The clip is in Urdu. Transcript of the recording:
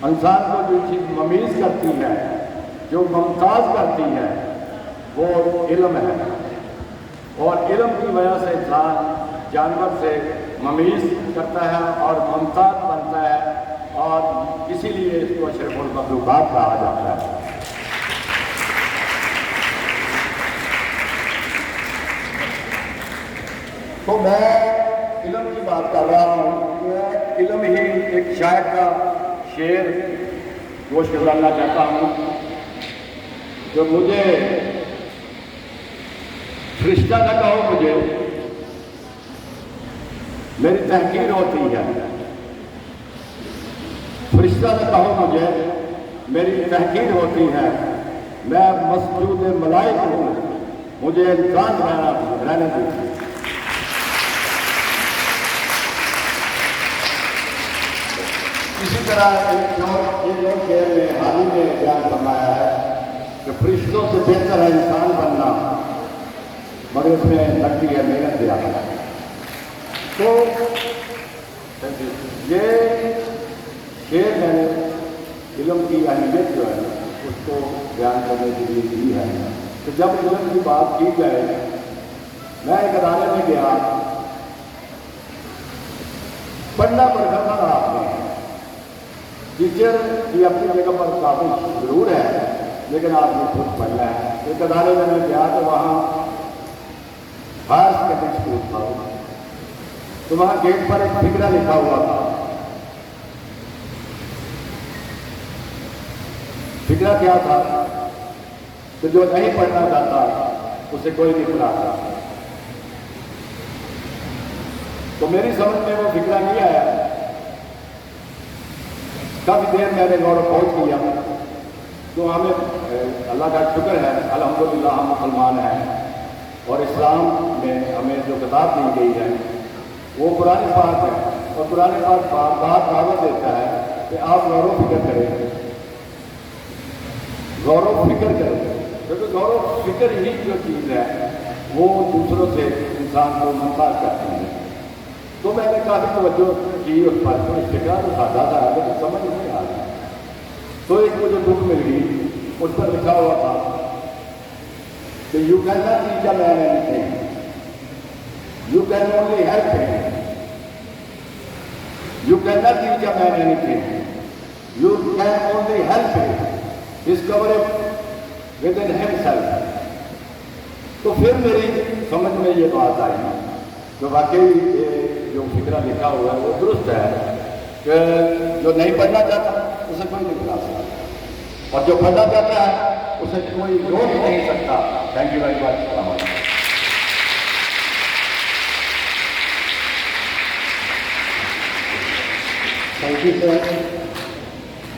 انسان کو جو چیز ممیز کرتی ہے، جو ممتاز کرتی ہے، وہ علم ہے، اور علم کی وجہ سے انسان جانور سے ممیز کرتا ہے اور ممتاز بنتا ہے، اور اسی لیے اس کو اشرف المخلوقات کہا جاتا ہے۔ تو میں علم کی بات کر رہا ہوں کہ علم ہی ایک شاعر کا شعر گوش کرنا چاہتا ہوں جو مجھے فرشتہ نہ کہو، مجھے میری تحقیر ہوتی ہے، فرشتہ نہ کہو مجھے میری تحقیر ہوتی ہے، میں مسجود ملائک ہوں، مجھے انسان رہنے دیجیے۔ اسی طرح ایک اور شعر میں حال ہی میں بیان فرمایا ہے کہ فرشتوں سے بہتر ہے انسان بننا، مگر اس میں لگتی ہے محنت زیادہ۔ تو یہ شعر میں نے علم کی اہمیت جو ہے اس کو بیان کرنے کے لیے دی ہے کہ جب علم کی بات کی جائے، میں ایک ادارے میں گیا، پڑھنا پڑتا تھا رات میں، ٹیچر کی اپنی جگہ پر کافی ضرور ہے لیکن آپ نے خود پڑھنا ہے۔ ایک ادارے میں گیا تو وہاں ہائر سیکنڈری اسکول تھا، تو وہاں گیٹ پر ایک فکرہ لکھا ہوا تھا۔ فکرہ کیا تھا کہ جو نہیں پڑھنا چاہتا اسے کوئی نہیں پڑھاتا۔ تو میری سمجھ میں وہ فکرہ نہیں آیا، کافی دیر میں نے غور و خوض کیا، تو ہمیں اللہ کا شکر ہے، الحمدللہ ہم مسلمان ہیں، اور اسلام میں ہمیں جو کتاب دی گئی ہے وہ قرآن پاک ہے، اور قرآن پاک بات دعوت دیتا ہے کہ آپ غور و فکر کریں، غور و فکر کریں، کیونکہ غور و فکر ہی جو چیز ہے وہ دوسروں سے انسان کو ممتاز کرتی ہے۔ تو میں نے کافی توجہ کی اس پر، فکر تو سادہ تھا لیکن سمجھ نہیں آ رہی، تو ایک مجھے بک مل گئی، اس پر لکھا ہوا تھا کہ you can not teach a man anything, you can only help him, you can not teach a man anything, you can only help him discover it within himself. تو پھر میری سمجھ میں یہ بات آئی کہ واقعی جو فکرہ لکھا ہوا ہے وہ درست ہے کہ جو نہیں پڑھنا چاہتا اسے کوئی نہیں پڑھا سکتا، اور جو پڑھنا چاہتا ہے اسے کوئی روک نہیں سکتا۔ Thank you very much. السلام علیکم۔ Thank you sir.